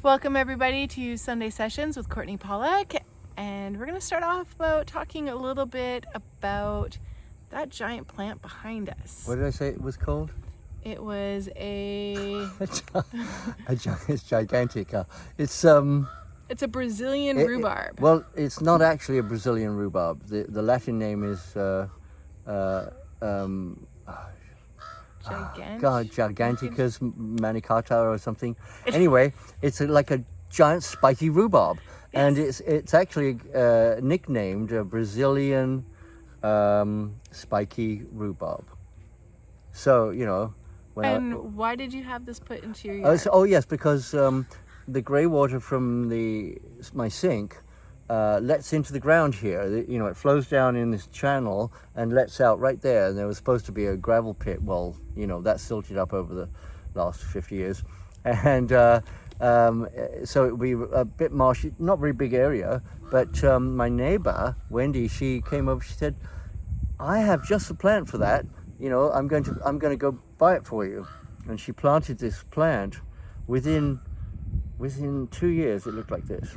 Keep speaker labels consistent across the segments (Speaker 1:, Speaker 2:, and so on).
Speaker 1: Welcome everybody to Sunday Sessions with Courtenay Pollock, and we're going to start off about talking a little bit about that giant plant behind us.
Speaker 2: What did I say it was called?
Speaker 1: It was
Speaker 2: It's gigantic. It's
Speaker 1: a Brazilian rhubarb.
Speaker 2: Well, it's not actually a Brazilian rhubarb. The Latin name is Giganticus manicata or something. Anyway, it's like a giant spiky rhubarb, and it's actually nicknamed a Brazilian spiky rhubarb. So
Speaker 1: Why did you have this put into your yard?
Speaker 2: Yes, because the grey water from my sink lets into the ground here. It flows down in this channel and lets out right there. And there was supposed to be a gravel pit. Well, that's silted up over the last 50 years. And so it would be a bit marshy, not very big area. But my neighbor, Wendy, she came over, she said, I have just the plant for that. I'm going to go buy it for you. And she planted this plant. Within 2 years, it looked like this.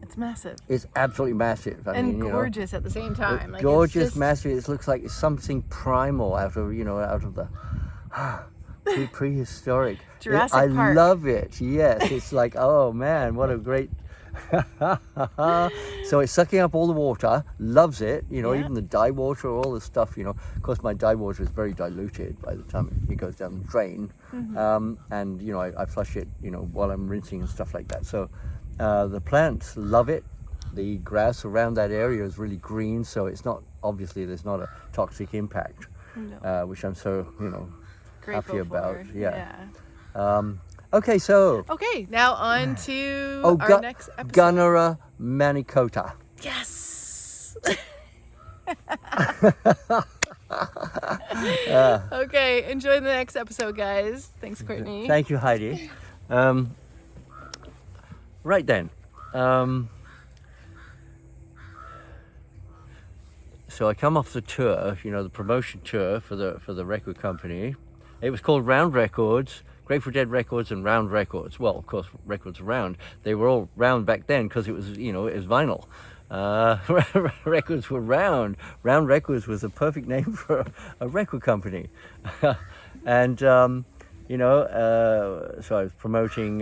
Speaker 1: It's massive.
Speaker 2: It's absolutely massive. I mean,
Speaker 1: gorgeous at the same time.
Speaker 2: Gorgeous, massive. It looks like it's something primal out of the prehistoric.
Speaker 1: Jurassic
Speaker 2: I
Speaker 1: Park.
Speaker 2: love it. Yes, it's like, oh man, what a great. So it's sucking up all the water, loves it, even the dye water, all the stuff, Of course, my dye water is very diluted by the time it goes down the drain. Mm-hmm. And, I flush it, while I'm rinsing and stuff like that. So the plants love it. The grass around that area is really green, so there's not a toxic impact, which I'm so, happy about. Yeah. Okay,
Speaker 1: now on to our next episode.
Speaker 2: Gunnera manicota.
Speaker 1: Yes! Okay, enjoy the next episode, guys. Thanks, Courtenay.
Speaker 2: Thank you, Heidi. Right then. So I come off the tour, the promotion tour for the record company. It was called Round Records. Grateful Dead Records and Round Records. Well, of course, records are round. They were all round back then because it was, it was vinyl. Records were round. Round Records was a perfect name for a record company. And, so I was promoting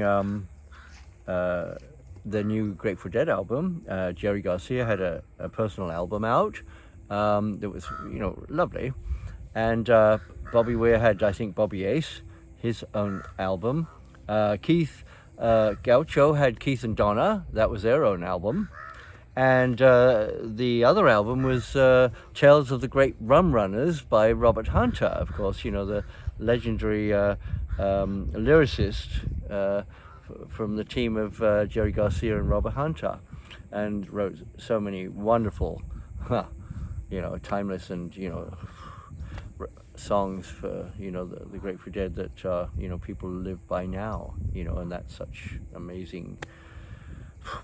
Speaker 2: the new Grateful Dead album. Jerry Garcia had a personal album out that was, lovely. And Bobby Weir had, I think, Bobby Ace, his own album. Keith Gaucho had Keith and Donna. That was their own album. And the other album was Tales of the Great Rum Runners by Robert Hunter, of course, the legendary lyricist from the team of Jerry Garcia and Robert Hunter, and wrote so many wonderful, timeless and, songs for the Grateful Dead that people live by now, and that's such amazing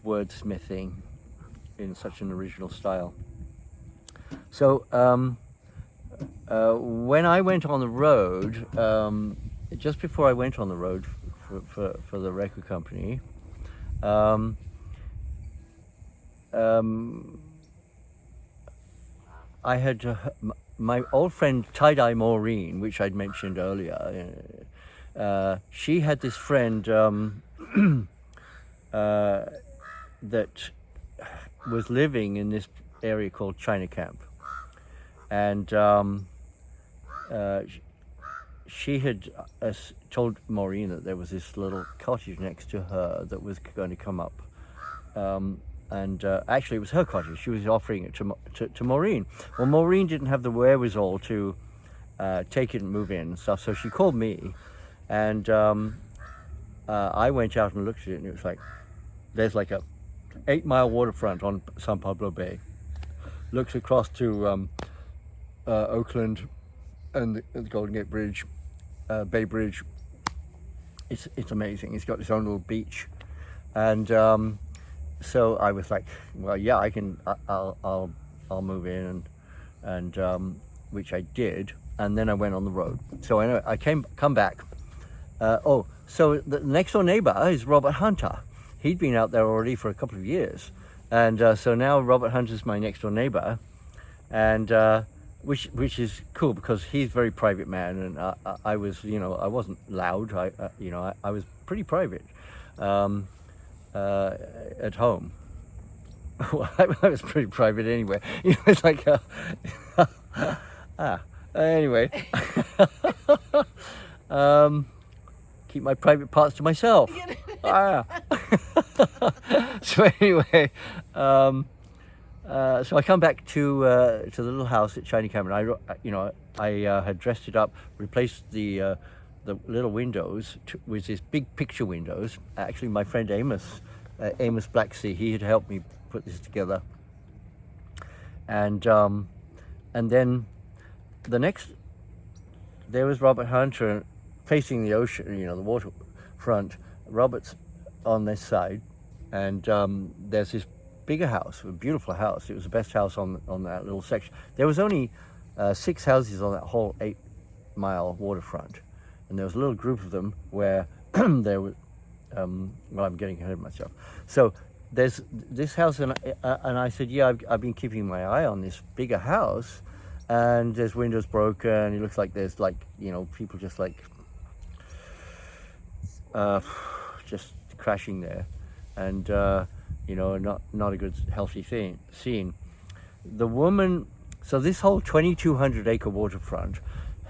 Speaker 2: wordsmithing in such an original style. So when I went on the road, just before I went on the road for the record company, I had my old friend Tie-Dye Maureen, which I'd mentioned earlier. She had this friend that was living in this area called China Camp, and she had told Maureen that there was this little cottage next to her that was going to come up. And actually, it was her cottage. She was offering it to Maureen. Well, Maureen didn't have the wherewithal to take it and move in and stuff, so she called me, and I went out and looked at it, and it was like, there's like a 8-mile waterfront on San Pablo Bay. Looks across to Oakland and the Golden Gate Bridge, Bay Bridge. It's amazing. It's got its own little beach, and so I was like, well, yeah, I'll move in, and which I did, and then I went on the road. So I come back. So the next door neighbor is Robert Hunter. He'd been out there already for a couple of years. And so now Robert Hunter's my next door neighbor. And which is cool because he's a very private man, and I was, I wasn't loud. I was pretty private at home. Well, I was pretty private anyway. It's like, anyway, keep my private parts to myself. So anyway, so I come back to the little house at Shiny Cameron. I had dressed it up, replaced the little windows with these big picture windows. Actually, my friend Amos Blacksea, he had helped me put this together. And then there was Robert Hunter facing the ocean, the waterfront. Robert's on this side, and there's this bigger house, a beautiful house. It was the best house on that little section. There was only 6 houses on that whole 8-mile waterfront, and there was a little group of them where there was. Well, I'm getting ahead of myself. So there's this house, and I said, yeah, I've been keeping my eye on this bigger house, and there's windows broken. It looks like there's people just just crashing there, and not a good healthy scene. The woman, so this whole 2,200 acre waterfront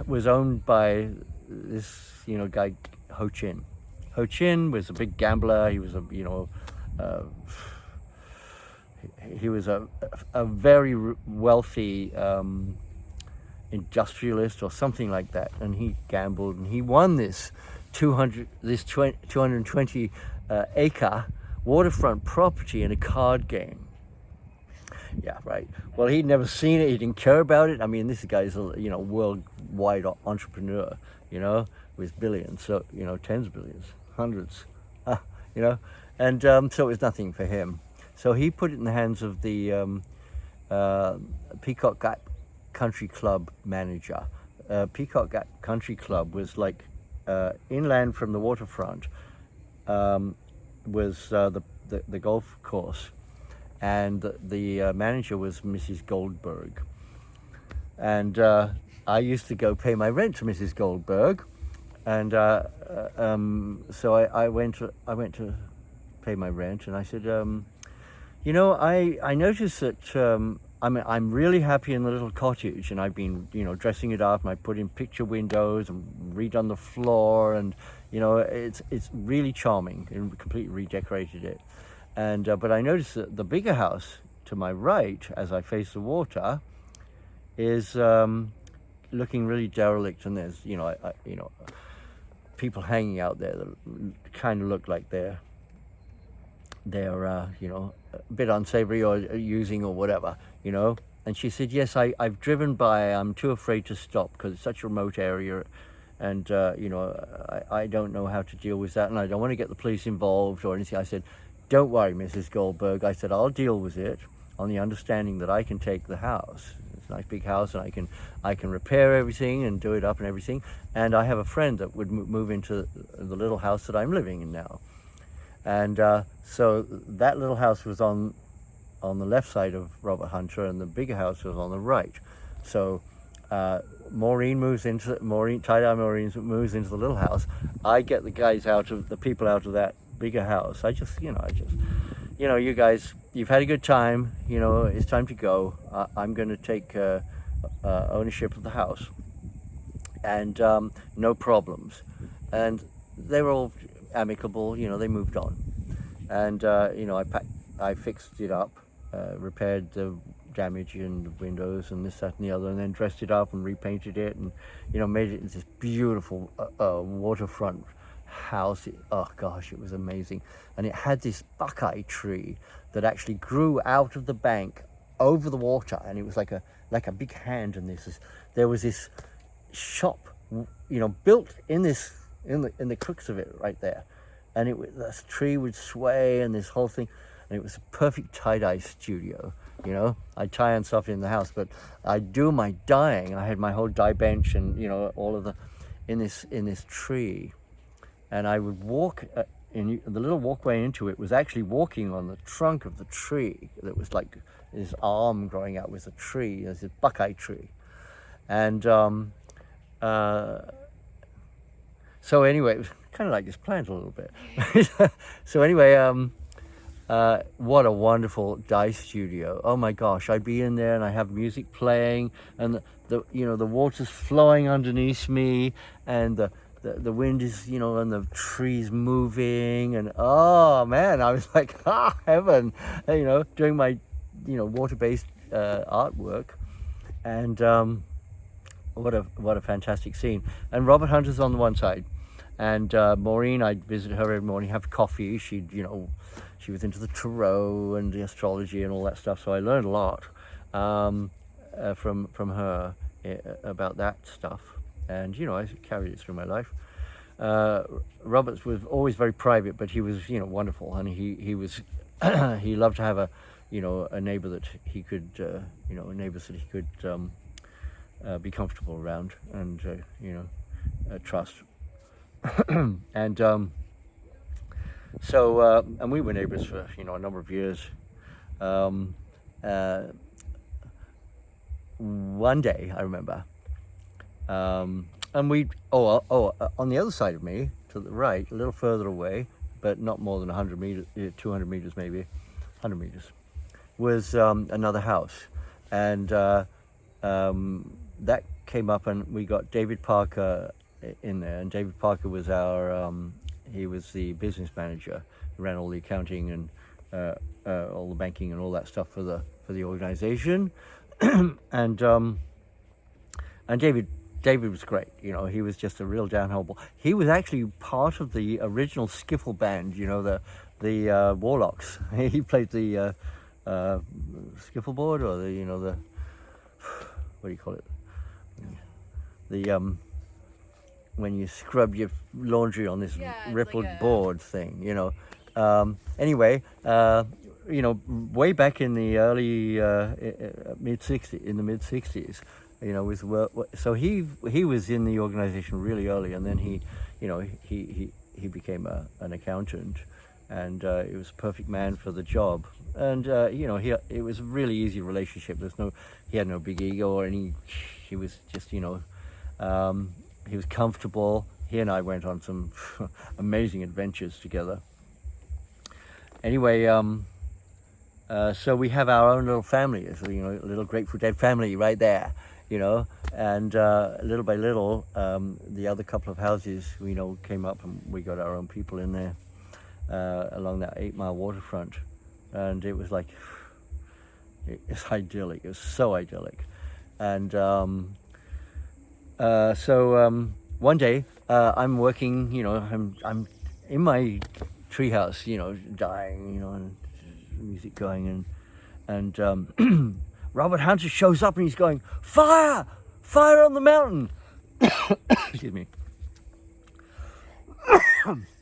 Speaker 2: was owned by this guy Ho Chin. Ho Chin was a big gambler. He was he was a very wealthy industrialist or something like that, and he gambled, and he won this 220 acre waterfront property in a card game. Yeah, right. Well, he'd never seen it. He didn't care about it. I mean, this guy's a worldwide entrepreneur, with billions, so tens of billions, hundreds, and so it was nothing for him. So he put it in the hands of the Peacock Gap Country Club manager. Peacock Gap Country Club was like inland from the waterfront. Was the golf course, and the manager was Mrs. Goldberg, and I used to go pay my rent to Mrs. Goldberg, and so I went to pay my rent, and I said, I noticed that I'm really happy in the little cottage, and I've been dressing it up, and I put in picture windows and redone the floor, and it's really charming, and completely redecorated it. And but I noticed that the bigger house to my right, as I face the water, is looking really derelict, and there's people hanging out there that kind of look like they're a bit unsavory or using or whatever, And she said, yes, I've driven by. I'm too afraid to stop because it's such a remote area. And, I don't know how to deal with that, and I don't want to get the police involved or anything. I said, don't worry, Mrs. Goldberg. I said, I'll deal with it on the understanding that I can take the house. It's a nice big house, and I can repair everything and do it up and everything. And I have a friend that would move into the little house that I'm living in now. And so that little house was on the left side of Robert Hunter, and the bigger house was on the right. So Maureen moves into Maureen moves into the little house. I get the people out of that bigger house. I just you guys, you've had a good time. It's time to go. I'm going to take ownership of the house, and no problems. And they were all amicable. They moved on, and I fixed it up, repaired the damage in the windows and this, that, and the other, and then dressed it up and repainted it, and made it into this beautiful waterfront house. Oh gosh, it was amazing. And it had this buckeye tree that actually grew out of the bank over the water, and it was like a big hand. And there was this shop, built in the crux of it right there, and this tree would sway, and this whole thing, and it was a perfect tie-dye studio. I tie on stuff in the house, but I do my dyeing. I had my whole dye bench, and all of the in this tree, and I would walk. In the little walkway into it was actually walking on the trunk of the tree that was like his arm growing out with a tree. There's this buckeye tree, and so anyway, it was kind of like this plant a little bit. So anyway, what a wonderful dice studio! Oh my gosh, I'd be in there and I have music playing, and the water's flowing underneath me, and the wind is, and the trees moving, and oh man, I was like, heaven, doing my, water-based artwork, and what a fantastic scene. And Robert Hunter's on the one side, and Maureen, I'd visit her every morning, have coffee. She was into the tarot and the astrology and all that stuff, so I learned a lot from her about that stuff. And I carried it through my life. Roberts was always very private, but he was wonderful, and he was he loved to have a neighbor that he could neighbors that he could be comfortable around and trust. And and we were neighbors for a number of years. One day I remember. And on the other side of me, to the right, a little further away, but not more than 100 meters, 200 meters maybe, 100 meters, was another house. And that came up, and we got David Parker in there. And David Parker was he was the business manager. He ran all the accounting and all the banking and all that stuff for the organization. And David was great. He was just a real down-home boy. He was actually part of the original skiffle band, the Warlocks. He played the skiffle board, or the what do you call it? The when you scrub your laundry on this rippled like board thing, Anyway, way back in the early mid-60s, so he was in the organization really early, and then he became an accountant, and he was a perfect man for the job. And it was a really easy relationship. He had no big ego or any. He was just he was comfortable. He and I went on some amazing adventures together. Anyway, so we have our own little family, a little Grateful Dead family right there. And little by little, the other couple of houses, came up, and we got our own people in there along that 8-mile waterfront, and it was like, it's idyllic. It was so idyllic. And so one day, I'm working, I'm in my treehouse, dying, and music going, and Robert Hunter shows up, and he's going, "Fire! Fire on the mountain!" Excuse me.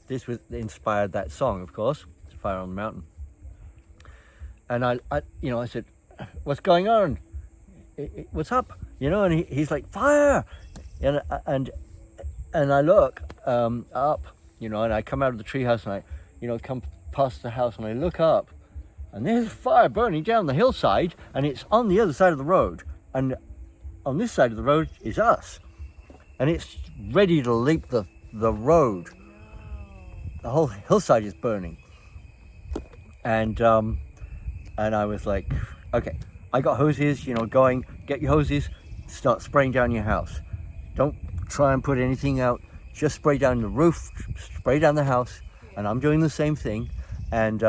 Speaker 2: This inspired that song, of course, "Fire on the Mountain." And I said, "What's going on? What's up?" And he's like, "Fire!" And I look up, and I come out of the treehouse, and I, come past the house, and I look up. And there's fire burning down the hillside, and it's on the other side of the road. And on this side of the road is us. And it's ready to leap the road. The whole hillside is burning. And I was like, okay, I got hoses, going, get your hoses, start spraying down your house. Don't try and put anything out, just spray down the roof, spray down the house. And I'm doing the same thing. And,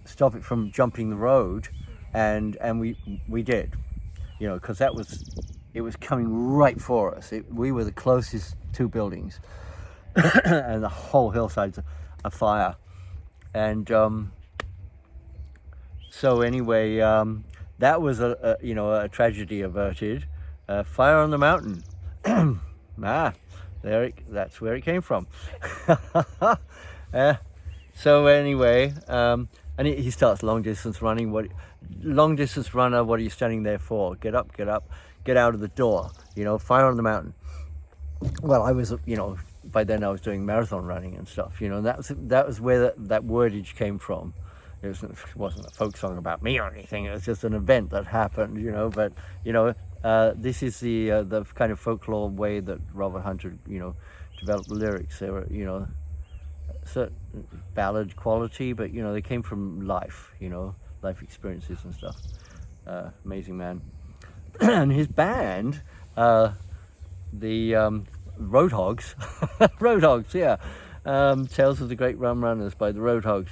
Speaker 2: stop it from jumping the road, and we did, because it was coming right for us. We were the closest two buildings, and the whole hillside's afire. And so anyway, that was a tragedy averted. Fire on the mountain. That's where it came from. So anyway, and he starts long distance running. Long distance runner, what are you standing there for? Get up, get out of the door. Fire on the mountain. Well, I was, by then I was doing marathon running and stuff, you know, and that was where that wordage came from. It wasn't a folk song about me or anything. It was just an event that happened, you know. But you know, this is the kind of folklore way that Robert Hunter, you know, developed the lyrics. They were, you know, certain ballad quality, but you know, they came from life, you know, life experiences and stuff. Amazing man. And his band, the Roadhogs, Roadhogs, yeah. Tales of the Great Rum Runners by the Roadhogs.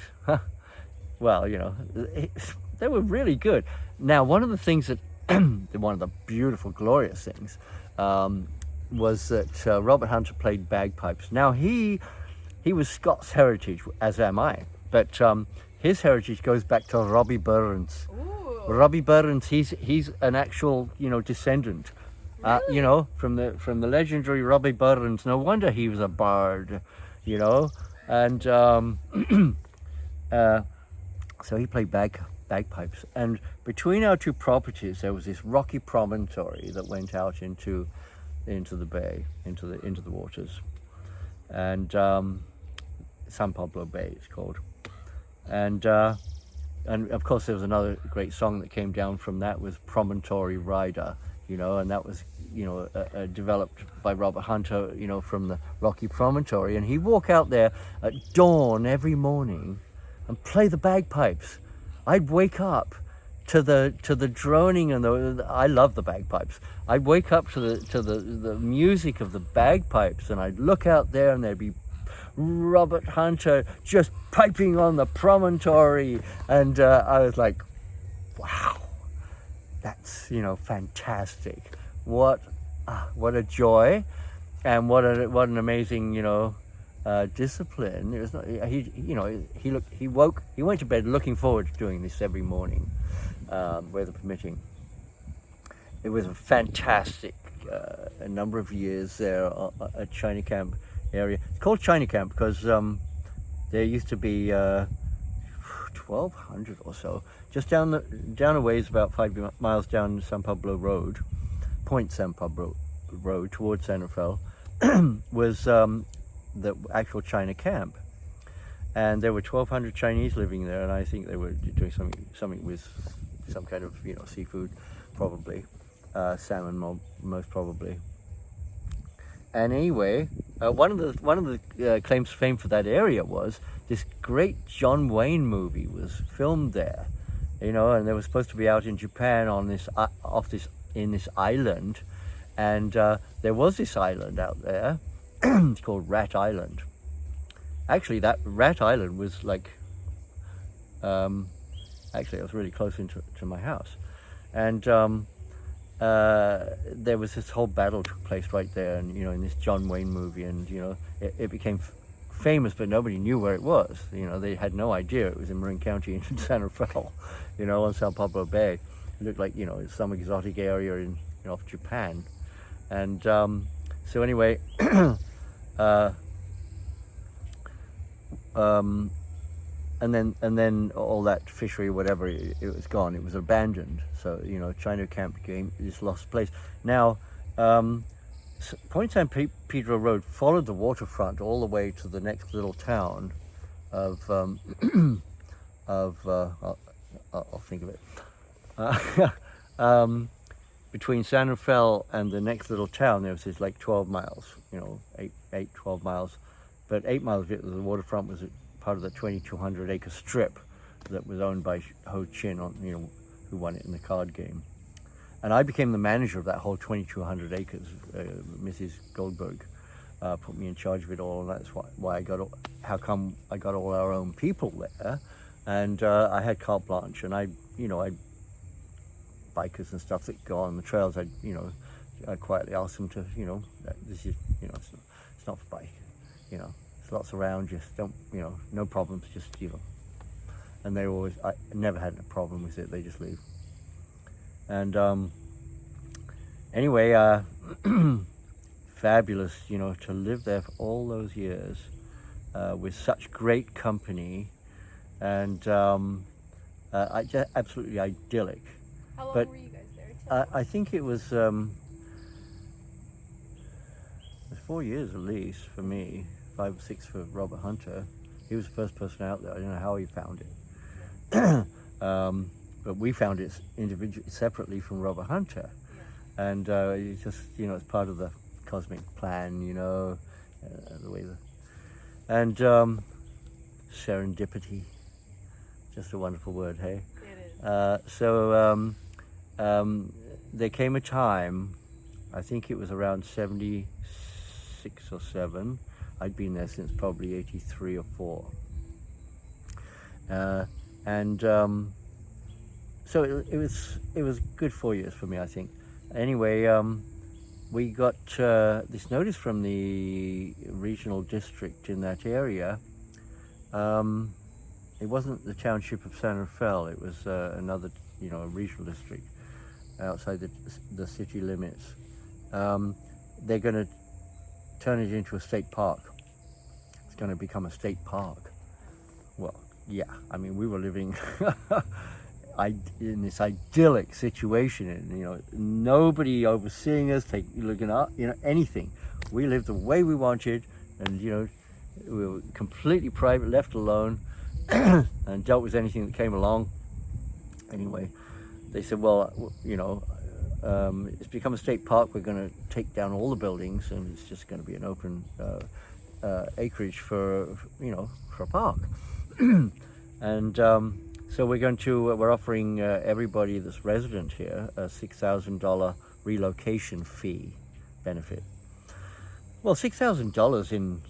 Speaker 2: Well, you know, they were really good. Now, one of the things that, one of the beautiful, glorious things, was that Robert Hunter played bagpipes. Now, he was Scots heritage, as am I, but his heritage goes back to Robbie Burns.
Speaker 1: Ooh.
Speaker 2: Robbie Burns, he's an actual, you know, descendant.
Speaker 1: Really?
Speaker 2: You know, from the legendary Robbie Burns. No wonder he was a bard, you know, and so he played bagpipes. And between our two properties, there was this rocky promontory that went out into the bay, into the waters, and San Pablo Bay it's called, and of course there was another great song that came down from that, was Promontory Rider, you know, and that was, you know, developed by Robert Hunter, you know, from the rocky promontory, and he'd walk out there at dawn every morning and play the bagpipes. I'd wake up to the droning and I love the bagpipes. I'd wake up to the music of the bagpipes, and I'd look out there and there'd be Robert Hunter just piping on the promontory, and I was like, wow, that's, you know, fantastic. What a joy, and what an amazing, you know, discipline. It was not, he went to bed looking forward to doing this every morning, weather permitting. It was a fantastic a number of years there at China Camp area. It's called China Camp because there used to be 1,200 or so just down a ways, about 5 miles down San Pablo Road, Point San Pablo Road towards San Rafael, was the actual China Camp, and there were 1,200 Chinese living there, and I think they were doing something with some kind of, you know, seafood, probably salmon, most probably. And anyway, one of the claims to fame for that area was this great John Wayne movie was filmed there, you know, and they were supposed to be out in Japan on this in this island, and there was this island out there. It's called Rat Island. Actually, that Rat Island was like, actually, it was really close to my house, and there was this whole battle took place right there, and you know, in this John Wayne movie, and you know, it became famous, but nobody knew where it was. You know, they had no idea it was in Marin County in San Rafael, you know, on San Pablo Bay. It looked like, you know, some exotic area in, you know, off Japan, and so anyway. And then all that fishery, whatever, it was gone. It was abandoned. So, you know, China Camp became this lost place. Now, Point San Pedro Road followed the waterfront all the way to the next little town of I'll think of it. Between San Rafael and the next little town, there was this like 12 miles, you know, 12 miles. But 8 miles of it, the waterfront, was part of the 2,200 acre strip that was owned by Ho Chin, you know, who won it in the card game. And I became the manager of that whole 2,200 acres. Mrs. Goldberg put me in charge of it all, and that's why how come I got all our own people there. And I had carte blanche, and I bikers and stuff that go on the trails, I'd quietly ask them to, you know, this is, you know, it's not for bike, you know, there's lots around, just don't, you know, no problems, just, you know. And they always, I never had a problem with it, they just leave. And anyway, fabulous, you know, to live there for all those years with such great company, and just absolutely idyllic.
Speaker 1: How long were you guys there?
Speaker 2: I think it was 4 years at least for me, 5 or 6 for Robert Hunter. He was the first person out there. I don't know how he found it. But we found it individually, separately from Robert Hunter. And it's just, it's part of the cosmic plan, the way and serendipity, just a wonderful word, hey?
Speaker 1: It
Speaker 2: is. There came a time, I think it was around 76 or 7. I'd been there since probably 83 or 4. So it was good 4 years for me, I think. Anyway, we got this notice from the regional district in that area. It wasn't the township of San Rafael, it was another, a regional district outside the city limits. They're going to turn it into a state park. It's going to become a state park. Well, yeah, I mean, we were living in this idyllic situation, and nobody overseeing us, looking up, anything. We lived the way we wanted, and we were completely private, left alone, and dealt with anything that came along. Anyway, they said, well, it's become a state park. We're going to take down all the buildings, and it's just going to be an open acreage for a park. And so we're offering everybody that's resident here a $6,000 relocation fee benefit. Well, $6,000 in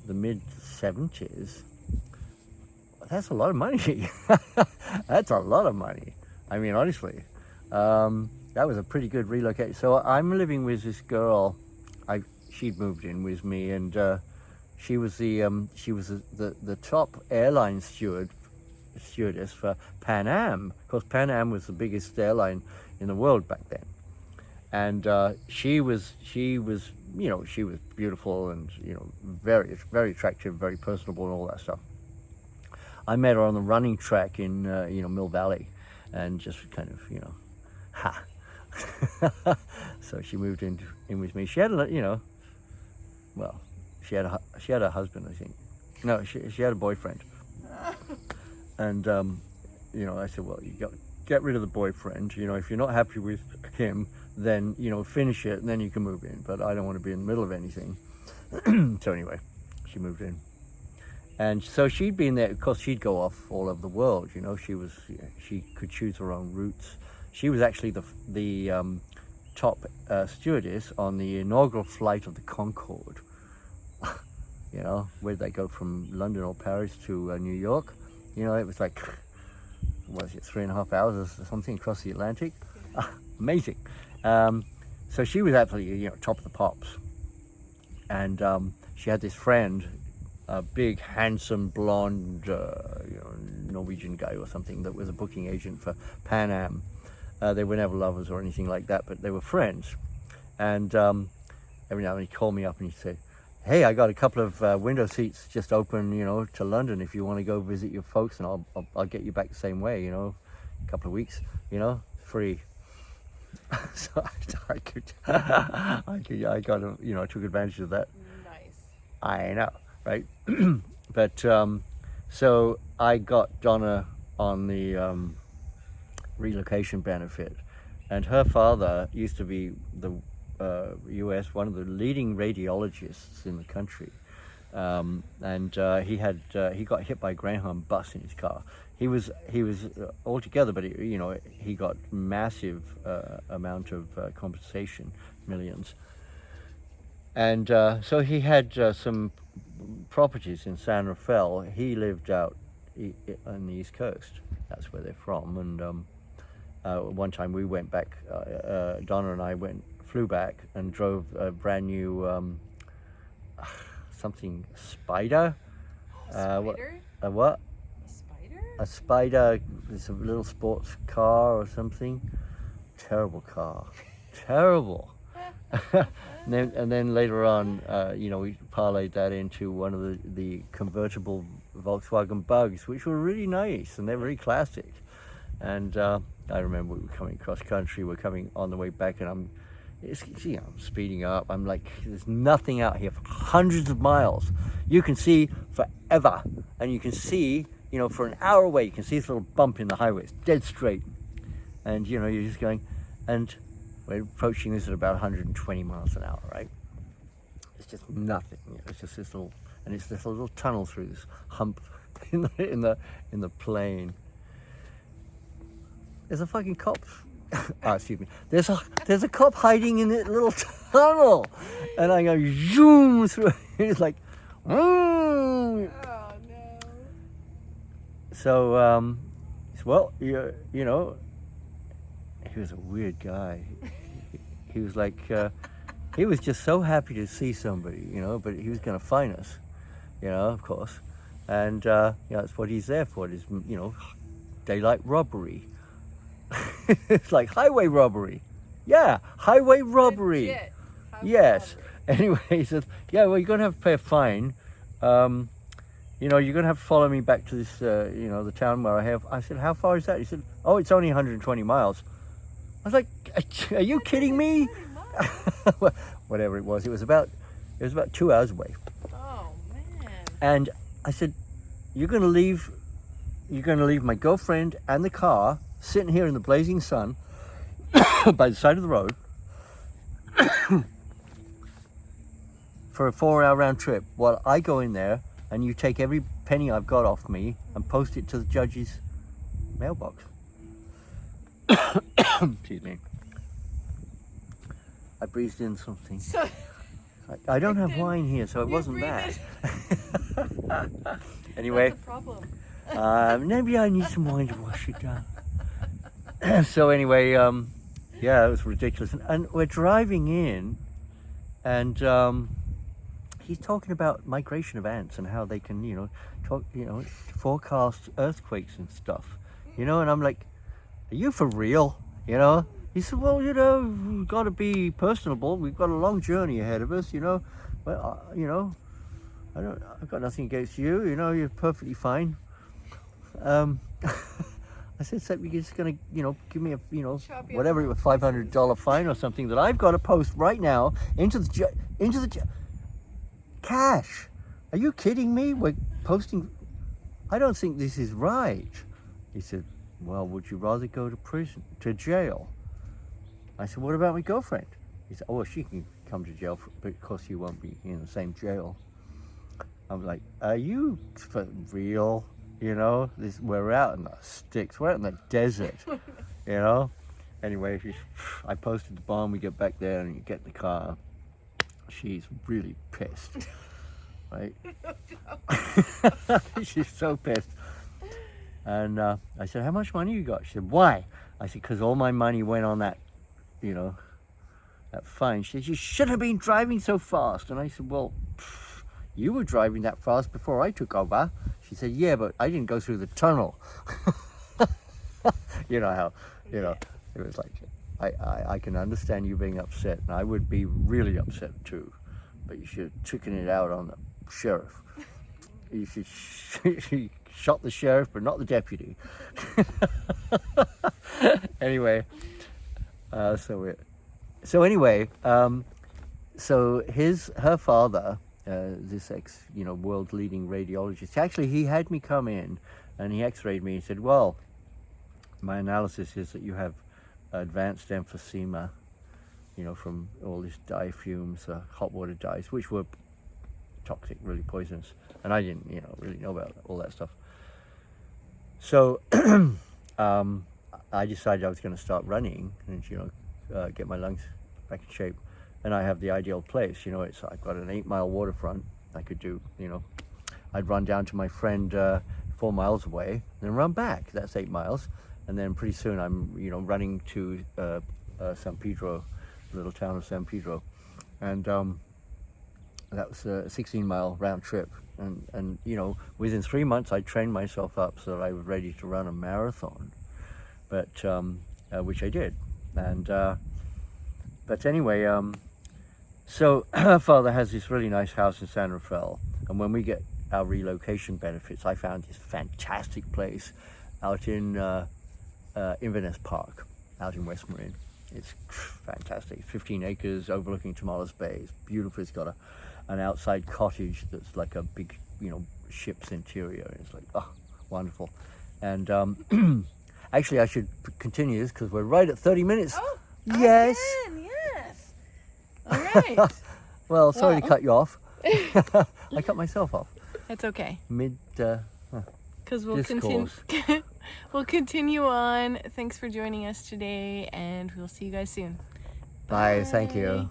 Speaker 2: the mid-70s, that's a lot of money. That's a lot of money. I mean, honestly, that was a pretty good relocation. So I'm living with this girl. She'd moved in with me, and she was the top airline stewardess for Pan Am. Of course, Pan Am was the biggest airline in the world back then, and she was beautiful and very, very attractive, very personable, and all that stuff. I met her on the running track in Mill Valley, and just kind of ha. So she moved in with me. She had she had a husband, I think. No, she had a boyfriend. And I said, well, you got get rid of the boyfriend. If you're not happy with him, then finish it, and then you can move in. But I don't want to be in the middle of anything. So anyway, she moved in, and so she'd been there. Of course, she'd go off all over the world. She could choose her own routes. She was actually the top stewardess on the inaugural flight of the Concorde. Where they go from London or Paris to New York. It was like, what was it, 3.5 hours or something across the Atlantic. Amazing. So she was absolutely, top of the pops. And she had this friend, a big, handsome, blonde, Norwegian guy or something that was a booking agent for Pan Am. They were never lovers or anything like that, but they were friends. And every now and then he'd call me up and he'd say, hey, I got a couple of window seats just open, to London if you want to go visit your folks, and I'll get you back the same way, a couple of weeks, free. So I took advantage of that.
Speaker 1: Nice.
Speaker 2: I know, right? But so I got Donna on the relocation benefit, and her father used to be the U.S. one of the leading radiologists in the country, and he got hit by a Greyhound bus in his car. He was all together, but he got massive amount of compensation, millions, and so he had some properties in San Rafael. He lived out on the East Coast. That's where they're from, and one time we went back. Donna and I flew back and drove a brand new something Spider.
Speaker 1: Spider?
Speaker 2: What?
Speaker 1: A spider?
Speaker 2: A Spider. It's a little sports car or something. Terrible car. Terrible. and then later on, we parlayed that into one of the convertible Volkswagen Bugs, which were really nice and they're very classic. And I remember we were coming cross country. We're coming on the way back, and I'm it's, you know, speeding up. I'm like, there's nothing out here for hundreds of miles. You can see forever, and you can see, you know, for an hour away, you can see this little bump in the highway. It's dead straight, and you know, you're just going, and we're approaching this at about 120 miles an hour, right? It's just nothing. You know, it's just this little, and it's this little tunnel through this hump in the plain. There's a fucking cop. Oh, excuse me. There's a cop hiding in that little tunnel, and I go zoom through. It's like,
Speaker 1: Oh no.
Speaker 2: So, well, you know, he was a weird guy. He was like, he was just so happy to see somebody, you know, but he was going to fine us, you know, of course. And, you know, that's what he's there for, is, you know, daylight robbery. It's like highway robbery. Yeah, highway robbery.
Speaker 1: Legit. Highway
Speaker 2: Yes.
Speaker 1: robbery.
Speaker 2: Anyway, he said, yeah, well, you're going to have to pay a fine. You know, you're going to have to follow me back to this, you know, the town where I have. I said, how far is that? He said, oh, it's only 120 miles. I was like, are you kidding me? Whatever it was about 2 hours away.
Speaker 1: Oh man.
Speaker 2: And I said, you're going to leave my girlfriend and the car sitting here in the blazing sun by the side of the road for a 4-hour round trip while I go in there and you take every penny I've got off me and post it to the judge's mailbox. Excuse me. I breathed in something.
Speaker 1: So,
Speaker 2: I don't have wine here, so it
Speaker 1: You
Speaker 2: wasn't
Speaker 1: breathed
Speaker 2: that. Anyway,
Speaker 1: that's a problem.
Speaker 2: maybe I need some wine to wash it down. So anyway, yeah, it was ridiculous. And we're driving in, and he's talking about migration of ants and how they can, you know, forecast earthquakes and stuff, you know. And I'm like, are you for real? You know? He said, well, you know, we've got to be personable. We've got a long journey ahead of us, you know. Well, you know, I've got nothing against you. You know, you're perfectly fine. I said, so you're just gonna, you know, give me a, you know,
Speaker 1: Chop you
Speaker 2: whatever, a $500 fine or something that I've got to post right now into the cash. Are you kidding me? We're posting. I don't think this is right. He said, well, would you rather go to jail? I said, what about my girlfriend? He said, oh, well, she can come to jail, but of course you won't be in the same jail. I'm like, are you for real? You know, we're out in the sticks, we're out in the desert, you know? Anyway, I posted the bond, we get back there and you get in the car. She's really pissed, right? She's so pissed. And I said, how much money you got? She said, why? I said, because all my money went on that, you know, that fine. She said, you should have been driving so fast. And I said, well, you were driving that fast before I took over. She said, yeah, but I didn't go through the tunnel. You know how, you know, it was like, I can understand you being upset, and I would be really upset too, but you should have taken it out on the sheriff. You should shot the sheriff, but not the deputy. Anyway, so her father, this world leading radiologist, actually he had me come in and he x-rayed me and said, well, my analysis is that you have advanced emphysema, you know, from all these dye fumes, hot water dyes, which were toxic, really poisonous, and I didn't, you know, really know about all that stuff. So I decided I was going to start running and, you know, get my lungs back in shape. And I have the ideal place, you know, I've got an 8-mile waterfront. I could do, you know, I'd run down to my friend 4 miles away, then run back. That's 8 miles. And then pretty soon I'm, you know, running to San Pedro, little town of San Pedro. And that was a 16-mile round trip. And, you know, within 3 months I trained myself up so that I was ready to run a marathon, but which I did. And but anyway, so her father has this really nice house in San Rafael, and when we get our relocation benefits, I found this fantastic place out in Inverness Park, out in West Marin. It's fantastic. 15 acres overlooking Tomales Bay. It's beautiful. It's got an outside cottage that's like a big, ship's interior. It's like, oh, wonderful. And actually, I should continue this because we're right at 30 minutes.
Speaker 1: Oh,
Speaker 2: yes.
Speaker 1: again, yes. All right.
Speaker 2: Well, sorry to cut you off. I cut myself off.
Speaker 1: It's okay.
Speaker 2: Mid.
Speaker 1: Because we'll continue. We'll continue on. Thanks for joining us today, and we'll see you guys soon.
Speaker 2: Bye. Thank you.